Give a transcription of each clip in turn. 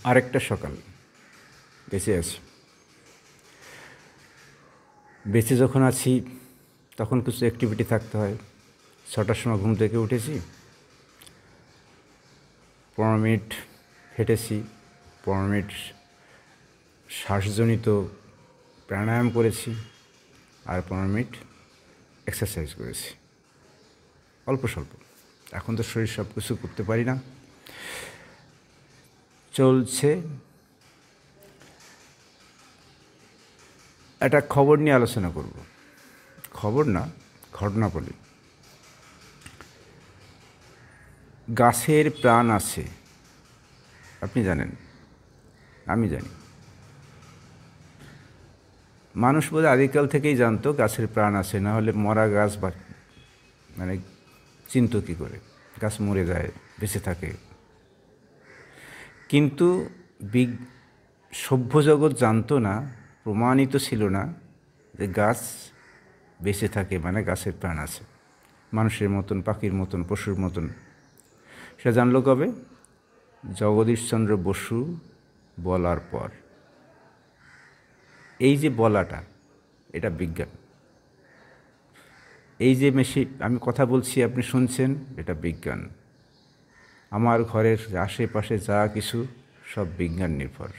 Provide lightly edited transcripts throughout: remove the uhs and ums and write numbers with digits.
আরেকটা সকাল বেঁচে আছি। বেঁচে যখন আছি তখন কিছু অ্যাক্টিভিটি থাকতে হয়। 6টার সময় ঘুম থেকে উঠেছি, 15 মিনিট হেঁটেছি, 15 মিনিট শ্বাসজনিত প্রাণায়াম করেছি, আর 15 মিনিট এক্সারসাইজ করেছি, অল্প স্বল্প। এখন তো শরীর সব কিছু করতে পারি না, চলছে। একটা খবর নিয়ে আলোচনা করব। খবর না, ঘটনা বলি। গাছের প্রাণ আছে, আপনি জানেন, আমি জানি। মানুষ বোধহয় আদিকাল থেকেই জানতো গাছের প্রাণ আছে, না হলে মরা গাছ বা মানে চিনতো কী করে? গাছ মরে যায়, বেঁচে থাকে। কিন্তু সভ্য জগৎ জানতো না, প্রমাণিত ছিল না যে গাছ বেঁচে থাকে মানে গাছের প্রাণ আছে, মানুষের মতন, পাখির মতন, পশুর মতন। সেটা জানলো কবে? জগদীশচন্দ্র বসু বলার পর। এই যে বলাটা, এটা বিজ্ঞান। এই যে আমি কথা বলছি, আপনি শুনছেন, এটা বিজ্ঞান। আমার ঘরের আশেপাশে যা কিছু সব বিজ্ঞান নির্ভর।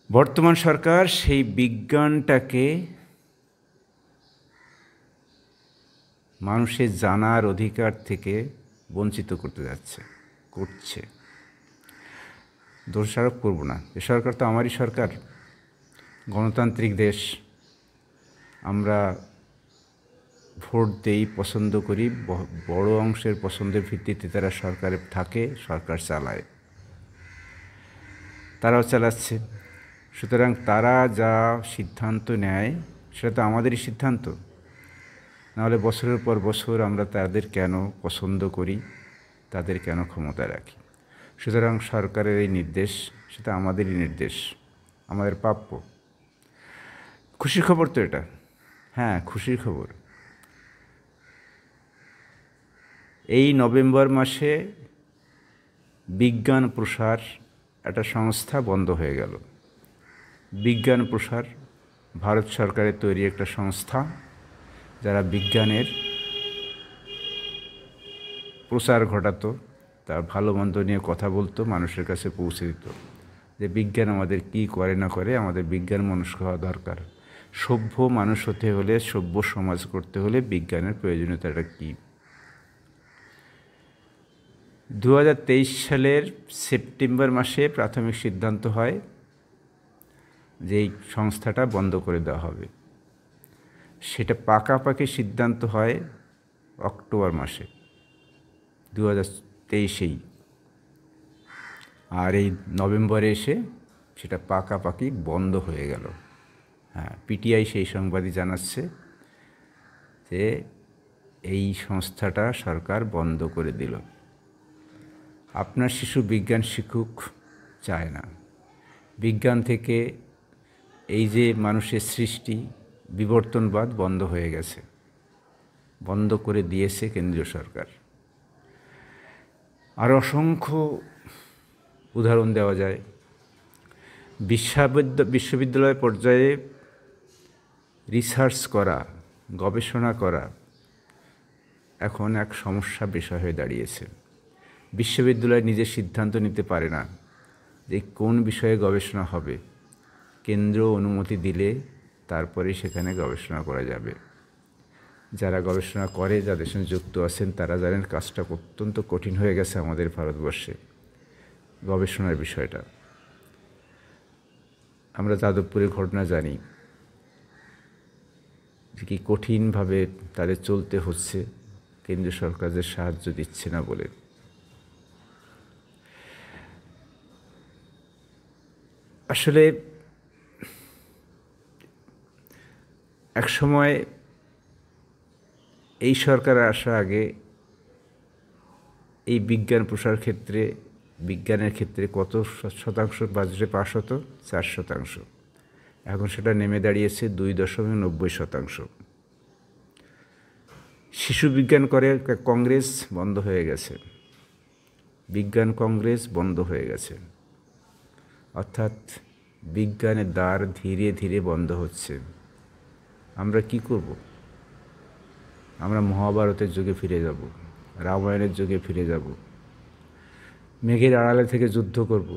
বর্তমান সরকার সেই বিজ্ঞানটাকে মানুষের জানার অধিকার থেকে বঞ্চিত করছে। দোষারোপ করব না, এ সরকার তো আমারই সরকার, গণতান্ত্রিক দেশ। আমরা ভোট দেই, পছন্দ করি, বড় অংশের পছন্দের ভিত্তিতে তারা সরকারে থাকে, সরকার চালায়, তারাও চালাচ্ছে। সুতরাং তারা যা সিদ্ধান্ত নেয় সেটা তো আমাদেরই সিদ্ধান্ত। নাহলে বছরের পর বছর আমরা তাদের কেন পছন্দ করি, তাদের কেন ক্ষমতা রাখি? সুতরাং সরকারের এই নির্দেশ, সেটা আমাদেরই নির্দেশ, আমাদের প্রাপ্য। খুশির খবর তো এটা, হ্যাঁ খুশির খবর। এই নভেম্বর মাসে বিজ্ঞান প্রসার একটা সংস্থা বন্ধ হয়ে গেল। বিজ্ঞান প্রসার ভারত সরকারের তৈরি একটা সংস্থা, যারা বিজ্ঞানের প্রচার ঘটাতো, তার ভালো মন্দ নিয়ে কথা বলতো, মানুষের কাছে পৌঁছে দিত যে বিজ্ঞান আমাদের কী করে না করে, আমাদের বিজ্ঞান মনস্ক হওয়া দরকার। সভ্য মানুষ হতে হলে, সভ্য সমাজ করতে হলে বিজ্ঞানের প্রয়োজনীয়তাটা কী। 2023 সালের সেপ্টেম্বর মাসে প্রাথমিক সিদ্ধান্ত হয় যে এই সংস্থাটা বন্ধ করে দেওয়া হবে। সেটা পাকাপাকি সিদ্ধান্ত হয় অক্টোবর মাসে 2023-এই, আর এই নভেম্বরে এসে সেটা পাকাপাকি বন্ধ হয়ে গেল। হ্যাঁ, পিটিআই সেই সংবাদই জানাচ্ছে যে এই সংস্থাটা সরকার বন্ধ করে দিল। আপনার শিশু বিজ্ঞান শিখুক, চায় না। বিজ্ঞান থেকে এই যে মানুষের সৃষ্টি, বিবর্তনবাদ বন্ধ হয়ে গেছে, বন্ধ করে দিয়েছে কেন্দ্রীয় সরকার। আর অসংখ্য উদাহরণ দেওয়া যায়। বিশ্ববিদ্যালয় পর্যায়ে রিসার্চ করা, গবেষণা করা এখন এক সমস্যা বিষয় হয়ে দাঁড়িয়েছে। বিশ্ববিদ্যালয় নিজে সিদ্ধান্ত নিতে পারে না যে কোন বিষয়ে গবেষণা হবে। কেন্দ্র অনুমতি দিলে তারপরে সেখানে গবেষণা করা যাবে। যারা গবেষণা করে, যাদের সঙ্গে যুক্ত আছেন, তারা জানেন কাজটা অত্যন্ত কঠিন হয়ে গেছে আমাদের ভারতবর্ষে, গবেষণার বিষয়টা। আমরা যাদবপুরের ঘটনা জানি যে কি কঠিনভাবে তাদের চলতে হচ্ছে, কেন্দ্রীয় সরকার যে সাহায্য দিচ্ছে না বলে। আসলে এক সময় এই সরকার আসার আগে এই বিজ্ঞান প্রসার ক্ষেত্রে, বিজ্ঞানের ক্ষেত্রে কত শতাংশ বাজেটে পাস হতো? 4%। এখন সেটা নেমে দাঁড়িয়েছে 2.90%। শিশু বিজ্ঞান করে কংগ্রেস, বন্ধ হয়ে গেছে। বিজ্ঞান কংগ্রেস বন্ধ হয়ে গেছে, অর্থাৎ বিজ্ঞানের দ্বার ধীরে ধীরে বন্ধ হচ্ছে। আমরা কি করব? আমরা মহাভারতের যুগে ফিরে যাব, রামায়ণের যুগে ফিরে যাব, মেঘের আড়ালে থেকে যুদ্ধ করব,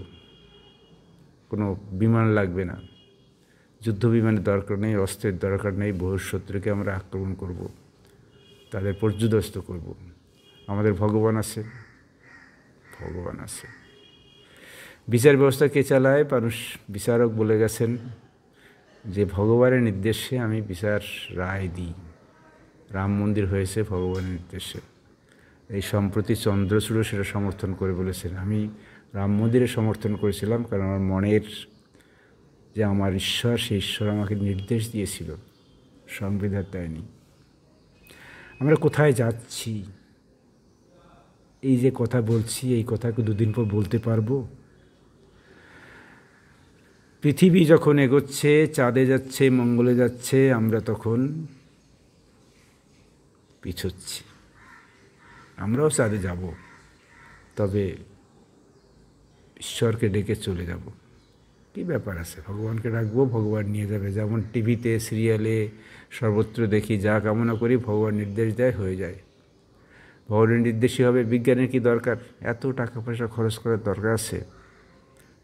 কোনো বিমান লাগবে না, যুদ্ধ বিমানের দরকার নেই, অস্ত্রের দরকার নেই, বহিঃশত্রুকে আমরা আক্রমণ করব, তাদের পর্যুদস্ত করব। আমাদের ভগবান আছে, ভগবান আছে। বিচার ব্যবস্থা কে চালায়? মানুষ বিচারক বলে গেছেন যে ভগবানের নির্দেশে আমি বিচার রায় দিই। রাম মন্দির হয়েছে ভগবানের নির্দেশে। এই সম্প্রতি চন্দ্রচূড় সেটা সমর্থন করে বলেছেন, আমি রাম মন্দিরে সমর্থন করেছিলাম কারণ আমার মনের যে আমার ঈশ্বর, সেই ঈশ্বর আমাকে নির্দেশ দিয়েছিল, সংবিধান দেয়নি। আমরা কোথায় যাচ্ছি? এই যে কথা বলছি, এই কথা কি দুদিন পর বলতে পারবো? পৃথিবী যখন এগোচ্ছে, চাঁদে যাচ্ছে, মঙ্গলে যাচ্ছে, আমরা তখন পিছোচ্ছি। আমরাও চাঁদে যাব, তবে ঈশ্বরকে ডেকে চলে যাব। কী ব্যাপার আছে? ভগবানকে ডাকবো, ভগবান নিয়ে যাবে। যেমন টিভিতে, সিরিয়ালে, সর্বত্র দেখি, যা কামনা করি ভগবান নির্দেশ দেয়, হয়ে যায়। ভগবানের নির্দেশই হবে। বিজ্ঞানের কি দরকার? এত টাকা পয়সা খরচ করার দরকার আছে?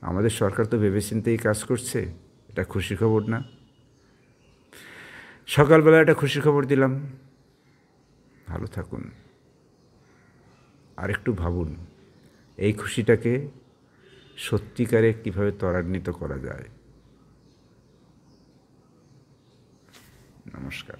আমাদের সরকার তো ভেবেচিন্তেই কাজ করছে। এটা খুশি খবর না? সকালবেলা একটা খুশি খবর দিলাম, ভালো থাকুন। আরেকটু ভাবুন এই খুশিটাকে সত্যিকারে কীভাবে ত্বরান্বিত করা যায়। নমস্কার।